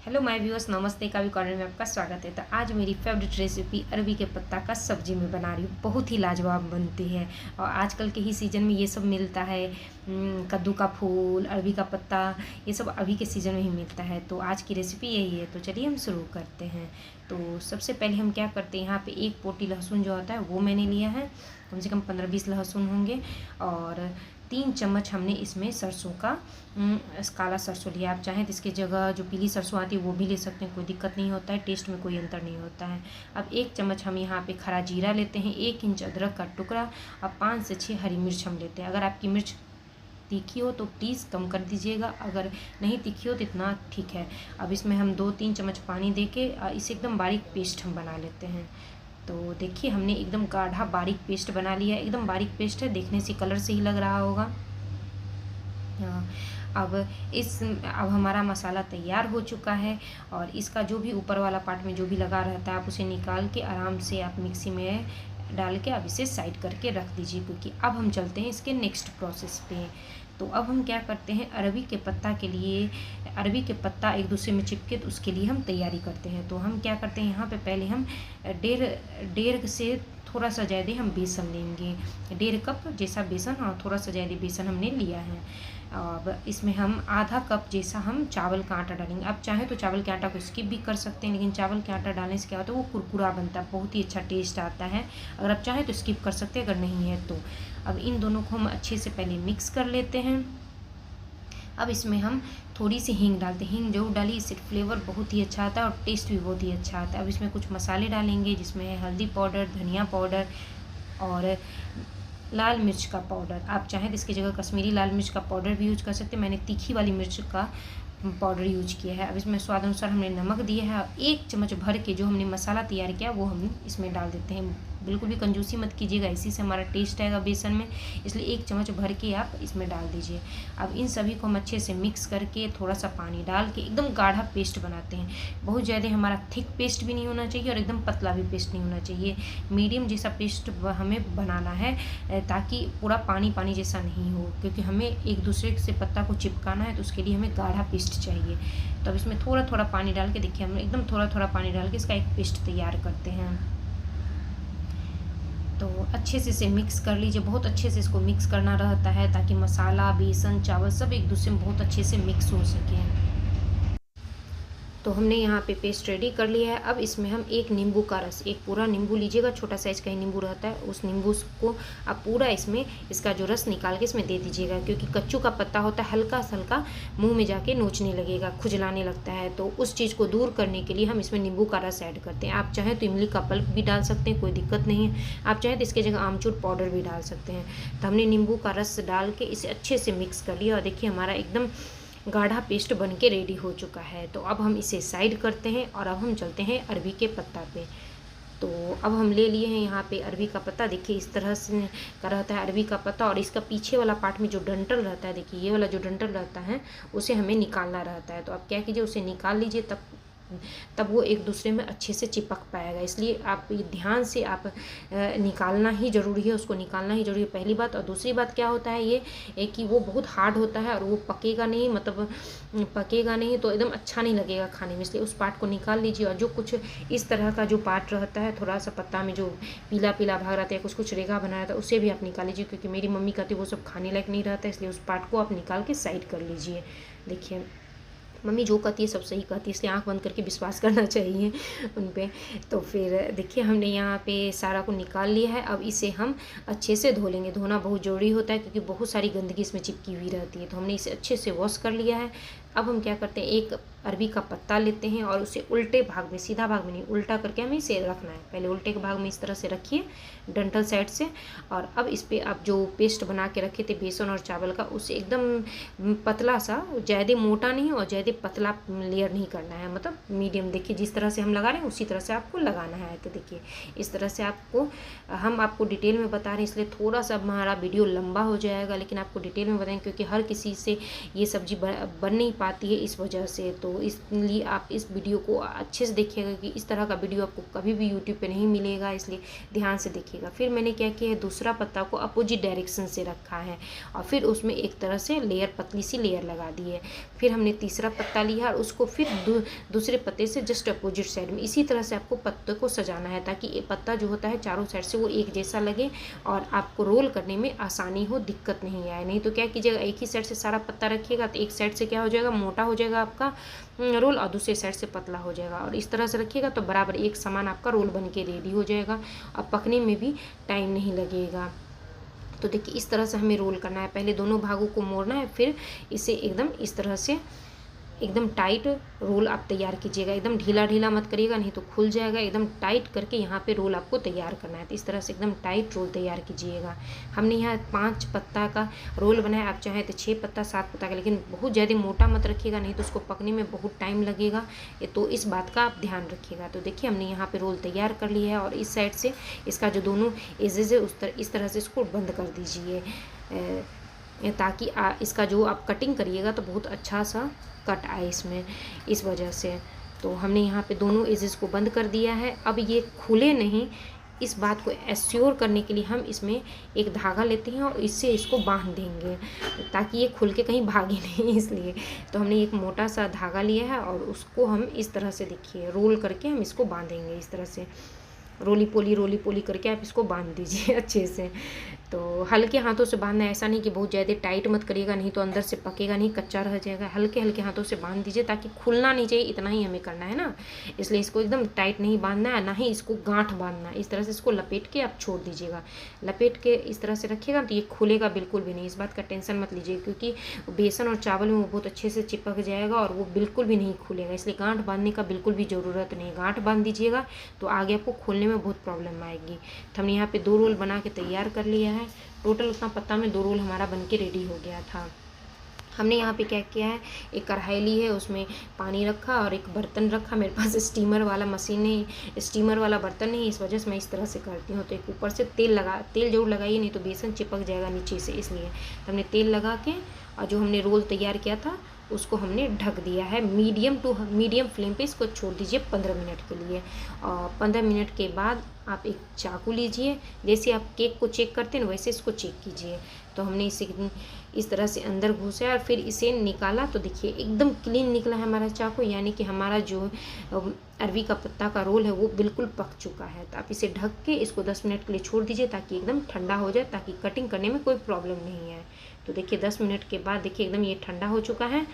Hello my viewers, नमस्ते। कावी corner में आपका स्वागत है। तो आज मेरी फेवरेट रेसिपी अरबी के पत्ता का सब्जी में बना रही हूँ। बहुत ही लाजवाब बनती है और आजकल के ही सीज़न में ये सब मिलता है। कद्दू का फूल, अरबी का पत्ता, ये सब अभी के सीज़न में ही मिलता है। तो आज की रेसिपी यही है। तो चलिए हम शुरू करते हैं। तो सबसे पहले हम क्या करते हैं, यहाँ पर एक पोटी लहसुन जो होता है वो मैंने लिया है। कम से कम 15-20 लहसुन होंगे और 3 चम्मच हमने इसमें सरसों का काला सरसों लिया। आप चाहें तो इसकी जगह जो पीली सरसों आती है वो भी ले सकते हैं, कोई दिक्कत नहीं होता है, टेस्ट में कोई अंतर नहीं होता है। अब 1 चम्मच हम यहाँ पे खरा जीरा लेते हैं, 1 इंच अदरक का टुकड़ा और 5 से 6 हरी मिर्च हम लेते हैं। अगर आपकी मिर्च तीखी हो तो प्लीज़ कम कर दीजिएगा, अगर नहीं तीखी हो तो इतना ठीक है। अब इसमें हम 2-3 चम्मच पानी दे के इसे एकदम बारीक पेस्ट हम बना लेते हैं। तो देखिए हमने एकदम गाढ़ा बारीक पेस्ट बना लिया है। एकदम बारीक पेस्ट है, देखने से कलर से ही लग रहा होगा। अब हमारा मसाला तैयार हो चुका है और इसका जो भी ऊपर वाला पार्ट में जो भी लगा रहता है आप उसे निकाल के आराम से आप मिक्सी में डाल के अब इसे साइड करके रख दीजिए, क्योंकि अब हम चलते हैं इसके नेक्स्ट प्रोसेस पे। तो अब हम क्या करते हैं, अरबी के पत्ता के लिए, अरबी के पत्ता एक दूसरे में चिपके तो उसके लिए हम तैयारी करते हैं। तो हम क्या करते हैं, यहाँ पे पहले हम डेढ़ से थोड़ा सा ज़्यादा हम बेसन लेंगे। 1.5 कप जैसा बेसन, हाँ थोड़ा सा ज़्यादा बेसन हमने लिया है। अब इसमें हम आधा कप जैसा हम चावल का आटा डालेंगे। आप चाहें तो चावल के आटा को स्किप भी कर सकते हैं, लेकिन चावल के आटा डालने से क्या होता है, वो कुरकुरा बनता है, बहुत ही अच्छा टेस्ट आता है। अगर आप चाहें तो स्किप कर सकते हैं, अगर नहीं है तो। अब इन दोनों को हम अच्छे से पहले मिक्स कर लेते हैं। अब इसमें हम थोड़ी सी हींग डालते हैं। हींग जो डाली इससे फ्लेवर बहुत ही अच्छा आता है और टेस्ट भी बहुत ही अच्छा आता है। अब इसमें कुछ मसाले डालेंगे, जिसमें है हल्दी पाउडर, धनिया पाउडर और लाल मिर्च का पाउडर। आप चाहें तो इसकी जगह कश्मीरी लाल मिर्च का पाउडर भी यूज कर सकते हैं। मैंने तीखी वाली मिर्च का पाउडर यूज किया है। अब इसमें स्वाद अनुसार हमने नमक दिया है और 1 चम्मच भर के जो हमने मसाला तैयार किया वो हम इसमें डाल देते हैं। बिल्कुल भी कंजूसी मत कीजिएगा, इसी से हमारा टेस्ट आएगा बेसन में, इसलिए 1 चम्मच भर के आप इसमें डाल दीजिए। अब इन सभी को हम अच्छे से मिक्स करके थोड़ा सा पानी डाल के एकदम गाढ़ा पेस्ट बनाते हैं। बहुत ज़्यादा हमारा थिक पेस्ट भी नहीं होना चाहिए और एकदम पतला भी पेस्ट नहीं होना चाहिए। मीडियम जैसा पेस्ट हमें बनाना है, ताकि पूरा पानी पानी जैसा नहीं हो, क्योंकि हमें एक दूसरे से पत्ता को चिपकाना है, तो उसके लिए हमें गाढ़ा पेस्ट चाहिए। तो अब इसमें थोड़ा थोड़ा पानी डाल के देखिए, हम एकदम थोड़ा थोड़ा पानी डाल के इसका एक पेस्ट तैयार करते हैं। तो अच्छे से इसे मिक्स कर लीजिए, बहुत अच्छे से इसको मिक्स करना रहता है, ताकि मसाला, बेसन, चावल सब एक दूसरे में बहुत अच्छे से मिक्स हो सके। तो हमने यहाँ पे पेस्ट रेडी कर लिया है। अब इसमें हम 1 नींबू का रस, एक पूरा नींबू लीजिएगा, छोटा साइज का ही नींबू रहता है, उस नींबू को आप पूरा इसमें इसका जो रस निकाल के इसमें दे दीजिएगा, क्योंकि कच्चू का पत्ता होता है, हल्का सा हल्का मुंह में जाके नोचने लगेगा, खुजलाने लगता है। तो उस चीज़ को दूर करने के लिए हम इसमें नींबू का रस ऐड करते हैं। आप चाहें तो इमली का पल्प भी डाल सकते हैं, कोई दिक्कत नहीं है। आप चाहें तो इसकी जगह आमचूर पाउडर भी डाल सकते हैं। तो हमने नींबू का रस डाल के इसे अच्छे से मिक्स कर लिया और देखिए हमारा एकदम गाढ़ा पेस्ट बन के रेडी हो चुका है। तो अब हम इसे साइड करते हैं और अब हम चलते हैं अरबी के पत्ता पे। तो अब हम ले लिए हैं यहाँ पे अरबी का पत्ता। देखिए इस तरह से का रहता है अरबी का पत्ता, और इसका पीछे वाला पार्ट में जो डंठल रहता है, देखिए ये वाला जो डंठल रहता है उसे हमें निकालना रहता है। तो आप क्या कीजिए, उसे निकाल लीजिए, तब वो एक दूसरे में अच्छे से चिपक पाएगा। इसलिए आप ध्यान से आप निकालना ही ज़रूरी है, उसको निकालना ही ज़रूरी है, पहली बात। और दूसरी बात क्या होता है ये कि वो बहुत हार्ड होता है और वो पकेगा नहीं, मतलब पकेगा नहीं तो एकदम अच्छा नहीं लगेगा खाने में, इसलिए उस पार्ट को निकाल लीजिए। और जो कुछ इस तरह का जो पार्ट रहता है, थोड़ा सा पत्ता में जो पीला पीला भाग रहता है, कुछ कुछ रेगा बना रहता है, उसे भी आप निकाल लीजिए, क्योंकि मेरी मम्मी कहती है वो सब खाने लायक नहीं रहता है, इसलिए उस पार्ट को आप निकाल के साइड कर लीजिए। देखिए मम्मी जो कहती है सब सही कहती है, इसलिए आंख बंद करके विश्वास करना चाहिए उन पे। तो फिर देखिए हमने यहाँ पे सारा को निकाल लिया है। अब इसे हम अच्छे से धो लेंगे। धोना बहुत ज़रूरी होता है, क्योंकि बहुत सारी गंदगी इसमें चिपकी हुई रहती है। तो हमने इसे अच्छे से वॉश कर लिया है। अब हम क्या करते हैं, एक अरबी का पत्ता लेते हैं और उसे उल्टे भाग में, सीधा भाग में नहीं, उल्टा करके हमें इसे रखना है। पहले उल्टे के भाग में इस तरह से रखिए डंठल साइड से, और अब इस पर आप जो पेस्ट बना के रखे थे बेसन और चावल का, उसे एकदम पतला सा, ज़्यादा मोटा नहीं और ज़्यादा पतला लेयर नहीं करना है, मतलब मीडियम। देखिए जिस तरह से हम लगा रहे हैं उसी तरह से आपको लगाना है। तो देखिए इस तरह से हम आपको डिटेल में बता रहे हैं, इसलिए थोड़ा सा हमारा वीडियो लंबा हो जाएगा, लेकिन आपको डिटेल में बताएं, क्योंकि हर किसी से ये सब्जी बन नहीं पाती है इस वजह से। तो इसलिए आप इस वीडियो को अच्छे से देखिएगा कि इस तरह का वीडियो आपको कभी भी यूट्यूब पे नहीं मिलेगा, इसलिए ध्यान से देखिएगा। फिर मैंने क्या किया है, दूसरा पत्ता को अपोजिट डायरेक्शन से रखा है और फिर उसमें एक तरह से लेयर, पतली सी लेयर लगा दी है। फिर हमने तीसरा पत्ता लिया और उसको फिर दूसरे पत्ते से जस्ट अपोजिट साइड में इसी तरह से आपको पत्ते को सजाना है, ताकि ये पत्ता जो होता है चारों साइड से वो एक जैसा लगे और आपको रोल करने में आसानी हो, दिक्कत नहीं आए। नहीं तो क्या कीजिएगा, एक ही साइड से सारा पत्ता रखिएगा तो एक साइड से क्या हो जाएगा, मोटा हो जाएगा आपका रोल और दूसरे साइड से पतला हो जाएगा। और इस तरह से रखिएगा तो बराबर एक समान आपका रोल बन के रेडी हो जाएगा और पकने में भी टाइम नहीं लगेगा। तो देखिए इस तरह से हमें रोल करना है, पहले दोनों भागों को मोड़ना है, फिर इसे एकदम इस तरह से एकदम टाइट रोल आप तैयार कीजिएगा। एकदम ढीला ढीला मत करिएगा, नहीं तो खुल जाएगा। एकदम टाइट करके यहाँ पे रोल आपको तैयार करना है। तो इस तरह से एकदम टाइट रोल तैयार कीजिएगा। हमने यहाँ 5 पत्ता का रोल बनाया, आप चाहें तो 6 पत्ता 7 पत्ता का, लेकिन बहुत ज़्यादा मोटा मत रखिएगा, नहीं तो उसको पकने में बहुत टाइम लगेगा। तो इस बात का आप ध्यान रखिएगा। तो देखिए हमने यहाँ पर रोल तैयार कर लिया है और इस साइड से इसका जो दोनों एजेज है इस तरह से इसको बंद कर दीजिए, ताकि इसका जो आप कटिंग करिएगा तो बहुत अच्छा सा कट आए इसमें, इस वजह से। तो हमने यहाँ पे दोनों एजेस को बंद कर दिया है। अब ये खुले नहीं, इस बात को एश्योर करने के लिए हम इसमें एक धागा लेते हैं और इससे इसको बांध देंगे ताकि ये खुल के कहीं भागे नहीं, इसलिए। तो हमने एक मोटा सा धागा लिया है और उसको हम इस तरह से देखिए रोल करके हम इसको बांधेंगे। इस तरह से रोली पोली करके आप इसको बांध दीजिए अच्छे से। तो हल्के हाथों से बांधना है, ऐसा नहीं कि बहुत ज़्यादा टाइट मत करिएगा, नहीं तो अंदर से पकेगा नहीं, कच्चा रह जाएगा। हल्के हल्के हाथों से बांध दीजिए ताकि खुलना नहीं चाहिए, इतना ही हमें करना है ना। इसलिए इसको एकदम टाइट नहीं बांधना है, ना ही इसको गांठ बांधना है। इस तरह से इसको लपेट के आप छोड़ दीजिएगा। लपेट के इस तरह से रखिएगा तो ये खुलेगा बिल्कुल भी नहीं, इस बात का टेंशन मत लीजिए, क्योंकि बेसन और चावल में वो बहुत अच्छे से चिपक जाएगा और वो बिल्कुल भी नहीं खुलेगा। इसलिए गांठ बांधने का बिल्कुल भी ज़रूरत नहीं। गांठ बांध दीजिएगा तो आगे आपको खोलने में बहुत प्रॉब्लम आएगी। तो हमने यहाँ पे 2 रोल बना के तैयार कर लिया है। टोटल उतना पत्ता में 2 रोल हमारा बन के रेडी हो गया था। हमने यहाँ पे क्या किया है, एक कढ़ाई ली है, उसमें पानी रखा और एक बर्तन रखा। मेरे पास स्टीमर वाला मशीन नहीं, स्टीमर वाला बर्तन नहीं, इस वजह से मैं इस तरह से करती हूँ। तो एक ऊपर से तेल जरूर लगाइए, नहीं तो बेसन चिपक जाएगा नीचे से, इसलिए। तो हमने तेल लगा के और जो हमने रोल तैयार किया था उसको हमने ढक दिया है। मीडियम फ्लेम पे इसको छोड़ दीजिए 15 मिनट के लिए। और 15 मिनट के बाद आप एक चाकू लीजिए, जैसे आप केक को चेक करते हैं ना वैसे इसको चेक कीजिए। तो हमने इसे इस तरह से अंदर घुसाया और फिर इसे निकाला तो देखिए एकदम क्लीन निकला है हमारा चाकू, यानी कि हमारा जो अरवी का पत्ता का रोल है वो बिल्कुल पक चुका है। तो आप इसे ढक के इसको 10 मिनट के लिए छोड़ दीजिए ताकि एकदम ठंडा हो जाए, ताकि कटिंग करने में कोई प्रॉब्लम नहीं है। तो देखिए 10 मिनट के बाद देखिए एकदम ये ठंडा हो चुका है।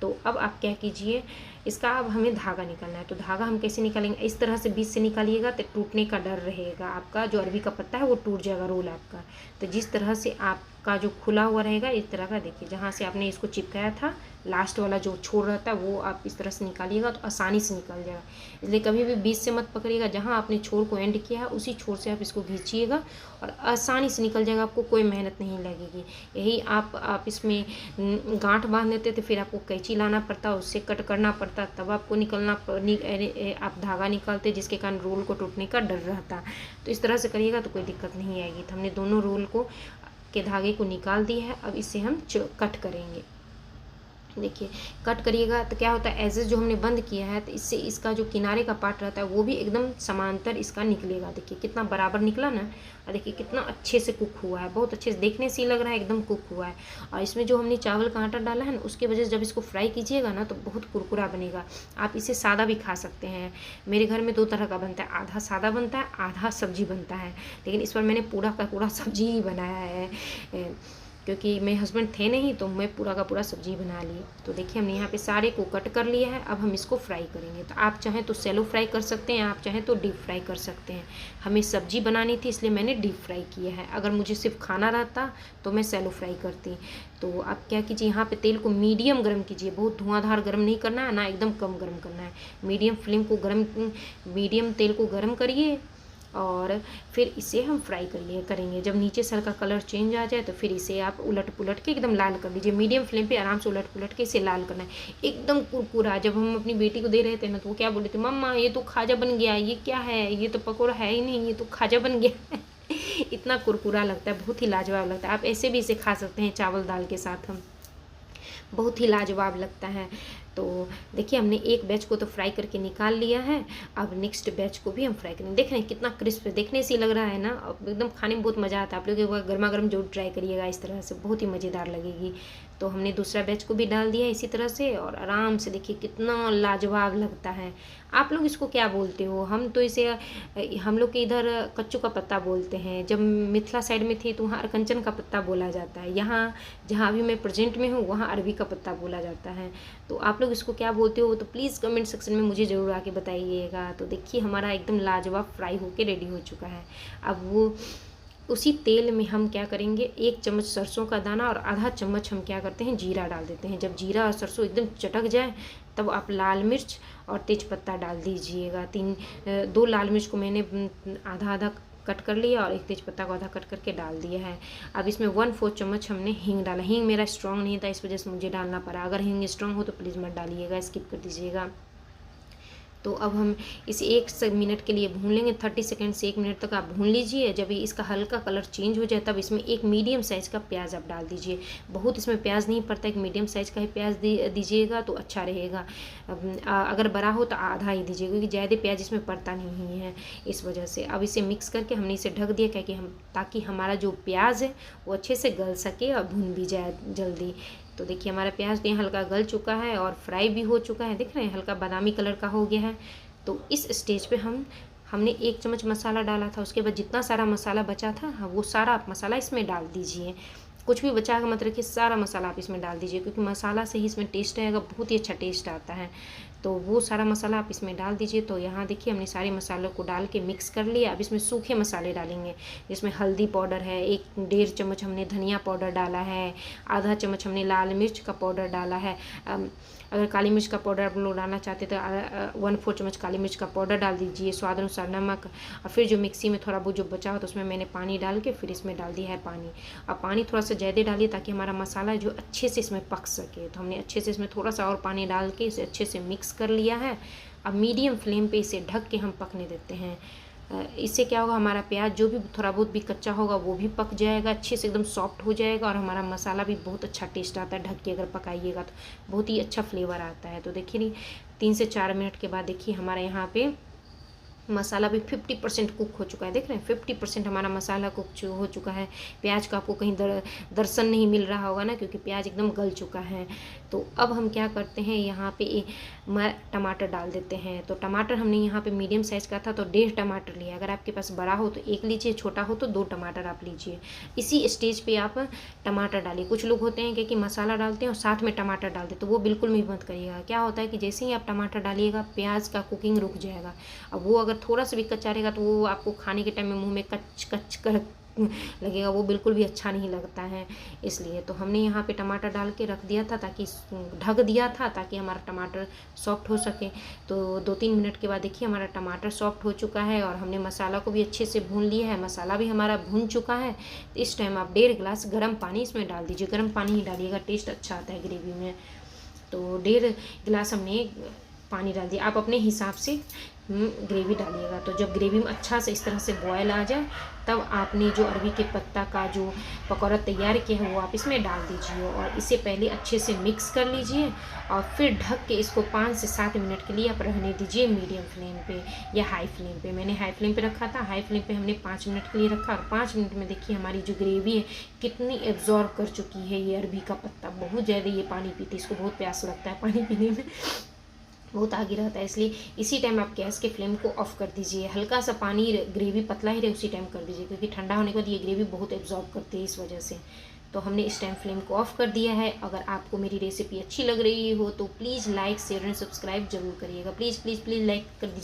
तो अब आप क्या कीजिए, इसका अब हमें धागा निकालना है। तो धागा हम कैसे निकालेंगे, इस तरह से बीच से निकालिएगा तो टूटने का डर रहेगा, आपका जो अरवी का पत्ता है वो टूट जाएगा रोल आपका। तो जिस तरह से आपका जो खुला हुआ रहेगा इस तरह का, देखिए जहाँ से आपने इसको चिपकाया था लास्ट वाला जो छोर रहता है वो आप इस तरह से निकालिएगा तो आसानी से निकल जाएगा। इसलिए कभी भी बीच से मत पकड़िएगा, जहाँ आपने छोर को एंड किया है उसी छोर से आप इसको खींचिएगा और आसानी से निकल जाएगा, आपको कोई मेहनत नहीं लगेगी। यही आप इसमें गांठ बांध देते तो फिर आपको कैंची लाना पड़ता, उससे कट करना पड़ता, तब आपको आप धागा निकालते, जिसके कारण रोल को टूटने का डर रहता। तो इस तरह से करिएगा तो कोई दिक्कत नहीं आएगी। तो हमने दोनों रोल के धागे को निकाल दिया है। अब इसे हम कट करेंगे। देखिए कट करिएगा तो क्या होता है, एजेस जो हमने बंद किया है तो इससे इसका जो किनारे का पार्ट रहता है वो भी एकदम समांतर इसका निकलेगा। देखिए कितना बराबर निकला ना, और देखिए कितना अच्छे से कुक हुआ है, बहुत अच्छे से देखने से ही लग रहा है एकदम कुक हुआ है। और इसमें जो हमने चावल का आटा डाला है ना उसकी वजह से जब इसको फ्राई कीजिएगा ना तो बहुत कुरकुरा बनेगा। आप इसे सादा भी खा सकते हैं। मेरे घर में 2 तरह का बनता है, आधा सादा बनता है, आधा सब्जी बनता है, लेकिन इस बार मैंने पूरा का पूरा सब्जी ही बनाया है, क्योंकि मेरे हस्बैंड थे नहीं तो मैं पूरा का पूरा सब्जी बना ली। तो देखिए हमने यहाँ पे सारे को कट कर लिया है। अब हम इसको फ्राई करेंगे। तो आप चाहें तो सैलो फ्राई कर सकते हैं, आप चाहें तो डीप फ्राई कर सकते हैं। हमें सब्जी बनानी थी इसलिए मैंने डीप फ्राई किया है। अगर मुझे सिर्फ खाना रहता तो मैं सैलो फ्राई करती। तो आप क्या कीजिए, यहाँ पे तेल को मीडियम गर्म कीजिए, बहुत धुआंधार गर्म नहीं करना है ना एकदम कम गर्म करना है। मीडियम तेल को गर्म करिए और फिर इसे हम फ्राई करेंगे। जब नीचे सर का कलर चेंज आ जाए तो फिर इसे आप उलट पुलट के एकदम लाल कर लीजिए। मीडियम फ्लेम पे आराम से उलट पुलट के इसे लाल करना है, एकदम कुरकुरा। जब हम अपनी बेटी को दे रहे थे ना तो वो क्या बोले थे, मम्मा ये तो खाजा बन गया, ये क्या है, ये तो पकौड़ा है ही नहीं, ये तो खाजा बन गया इतना कुरकुरा लगता है, बहुत ही लाजवाब लगता है। आप ऐसे भी इसे खा सकते हैं चावल दाल के साथ। हम बहुत ही लाजवाब लगता है। तो देखिए हमने एक बैच को तो फ्राई करके निकाल लिया है, अब नेक्स्ट बैच को भी हम फ्राई करेंगे। देख रहे हैं कितना क्रिस्प है, देखने से ही लग रहा है ना, अब एकदम खाने में बहुत मज़ा आता है। आप लोग एक बार गर्मा गर्म जरूर ट्राई करिएगा, इस तरह से बहुत ही मज़ेदार लगेगी। तो हमने दूसरा बैच को भी डाल दिया इसी तरह से, और आराम से देखिए कितना लाजवाब लगता है। आप लोग इसको क्या बोलते हो? हम तो इसे हम लोग के इधर कच्चू का पत्ता बोलते हैं, जब मिथिला साइड में थी तो वहाँ अरकंचन का पत्ता बोला जाता है, यहाँ जहाँ अभी मैं प्रेजेंट में हूँ वहाँ अरबी का पत्ता बोला जाता है। तो आप लोग इसको क्या बोलते हो तो प्लीज़ कमेंट सेक्शन में मुझे ज़रूर आके बताइएगा। तो देखिए हमारा एकदम लाजवाब फ्राई होके रेडी हो चुका है। अब वो उसी तेल में हम क्या करेंगे, 1 चम्मच सरसों का दाना और आधा चम्मच हम क्या करते हैं, जीरा डाल देते हैं। जब जीरा और सरसों एकदम चटक जाए तब आप लाल मिर्च और तेज़पत्ता डाल दीजिएगा। 2 लाल मिर्च को मैंने आधा आधा कट कर लिया और 1 तेज़पत्ता को आधा कट करके डाल दिया है। अब इसमें 1/4 चम्मच हमने हींग डाला। हींग मेरा स्ट्रॉन्ग नहीं था, इस वजह से मुझे डालना पड़ा। अगर हींग स्ट्रॉन्ग हो तो प्लीज़ मत डालिएगा, स्किप कर दीजिएगा। तो अब हम इसे 1 मिनट के लिए भून लेंगे, 30 सेकंड से 1 मिनट तक आप भून लीजिए। जब इसका हल्का कलर चेंज हो जाए तब इसमें एक मीडियम साइज़ का प्याज आप डाल दीजिए। बहुत इसमें प्याज नहीं पड़ता, एक मीडियम साइज़ का ही प्याज दीजिएगा तो अच्छा रहेगा। अगर बड़ा हो तो आधा ही दीजिएगा, क्योंकि ज़्यादा प्याज इसमें पड़ता नहीं है, इस वजह से। अब इसे मिक्स करके हमने इसे ढक दिया, क्या ताकि हमारा जो प्याज है वो अच्छे से गल सके और भून भी जाए जल्दी। तो देखिए हमारा प्याज तो यहाँ हल्का गल चुका है और फ्राई भी हो चुका है, देख रहे हैं हल्का बादामी कलर का हो गया है। तो इस स्टेज पे हमने 1 चम्मच मसाला डाला था, उसके बाद जितना सारा मसाला बचा था वो सारा आप मसाला इसमें डाल दीजिए। कुछ भी बचा कर मत रखिए, सारा मसाला आप इसमें डाल दीजिए, क्योंकि मसाला से ही इसमें टेस्ट आएगा, बहुत ही अच्छा टेस्ट आता है। तो वो सारा मसाला आप इसमें डाल दीजिए। तो यहाँ देखिए हमने सारे मसालों को डाल के मिक्स कर लिया। अब इसमें सूखे मसाले डालेंगे, जिसमें हल्दी पाउडर है, 1-1.5 चम्मच हमने धनिया पाउडर डाला है, आधा चम्मच हमने लाल मिर्च का पाउडर डाला है। अगर काली मिर्च का पाउडर आप लोग डालना चाहते तो 1/4 चम्मच काली मिर्च का पाउडर डाल दीजिए, स्वाद अनुसार नमक। और फिर जो मिक्सी में थोड़ा बहुत जो बचा हो तो उसमें मैंने पानी डाल के फिर इसमें डाल दिया है पानी। अब पानी थोड़ा सा ज़्यादा डालिए ताकि हमारा मसाला जो अच्छे से इसमें पक सके। तो हमने अच्छे से इसमें थोड़ा सा और पानी डाल के इसे अच्छे से मिक्स कर लिया है। अब मीडियम फ्लेम पे इसे ढक के हम पकने देते हैं। इससे क्या होगा, हमारा प्याज जो भी थोड़ा बहुत भी कच्चा होगा वो भी पक जाएगा, अच्छे से एकदम सॉफ्ट हो जाएगा, और हमारा मसाला भी बहुत अच्छा टेस्ट आता है। ढक के अगर पकाइएगा तो बहुत ही अच्छा फ्लेवर आता है। तो देखिए 3 से 4 मिनट के बाद देखिए हमारा यहाँ पे मसाला भी 50% कुक हो चुका है। देख रहे हैं 50% हमारा मसाला कुक हो चुका है। प्याज का आपको कहीं दर्शन नहीं मिल रहा होगा ना, क्योंकि प्याज एकदम गल चुका है। तो अब हम क्या करते हैं, यहाँ पे टमाटर डाल देते हैं। तो टमाटर हमने यहाँ पे मीडियम साइज़ का था तो 1.5 टमाटर लिया। अगर आपके पास बड़ा हो तो 1 लीजिए, छोटा हो तो 2 टमाटर आप लीजिए। इसी स्टेज पे आप टमाटर डालिए। कुछ लोग होते हैं कि मसाला डालते हैं और साथ में टमाटर डाल देते, तो वो बिल्कुल भी मत करिएगा। क्या होता है कि जैसे ही आप टमाटर डालिएगा प्याज का कुकिंग रुक जाएगा। अब वो अगर थोड़ा सा भी कच्चा रहेगा तो वो आपको खाने के टाइम में मुंह में कच कच कर लगेगा, वो बिल्कुल भी अच्छा नहीं लगता है। इसलिए तो हमने यहाँ पे टमाटर डाल के रख दिया था, ताकि ढक दिया था ताकि हमारा टमाटर सॉफ्ट हो सके। तो 2-3 मिनट के बाद देखिए हमारा टमाटर सॉफ्ट हो चुका है और हमने मसाला को भी अच्छे से भून लिया है। मसाला भी हमारा भून चुका है। तो इस टाइम आप 1.5 गिलास गर्म पानी इसमें डाल दीजिए। गर्म पानी ही डालिएगा, टेस्ट अच्छा आता है ग्रेवी में। तो 1.5 गिलास हमने पानी डाल दिया। आप अपने हिसाब से ग्रेवी डालिएगा। तो जब ग्रेवी में अच्छा से इस तरह से बॉयल आ जाए तब आपने जो अरबी के पत्ता का जो पकौड़ा तैयार किया है वो आप इसमें डाल दीजिए, और इसे पहले अच्छे से मिक्स कर लीजिए और फिर ढक के इसको 5 से 7 मिनट के लिए आप रहने दीजिए मीडियम फ्लेम पे या हाई फ्लेम पे। मैंने हाई फ्लेम पे रखा था, हाई फ्लेम पे हमने 5 मिनट के लिए रखा, और 5 मिनट में देखिए हमारी जो ग्रेवी है कितनी एब्जॉर्ब कर चुकी है। ये अरबी का पत्ता बहुत ज़्यादा ये पानी पीती है, इसको बहुत प्यास लगता है पानी पीने में, बहुत आगे रहता है। इसलिए इसी टाइम आप गैस के फ्लेम को ऑफ कर दीजिए। हल्का सा पानी ग्रेवी पतला ही रहे उसी टाइम कर दीजिए, क्योंकि ठंडा होने के बाद ये ग्रेवी बहुत एब्जॉर्ब करती है, इस वजह से। तो हमने इस टाइम फ्लेम को ऑफ कर दिया है। अगर आपको मेरी रेसिपी अच्छी लग रही हो तो please like share and subscribe जरूर करिएगा। प्लीज़ प्लीज़ प्लीज़ लाइक कर दीजिए।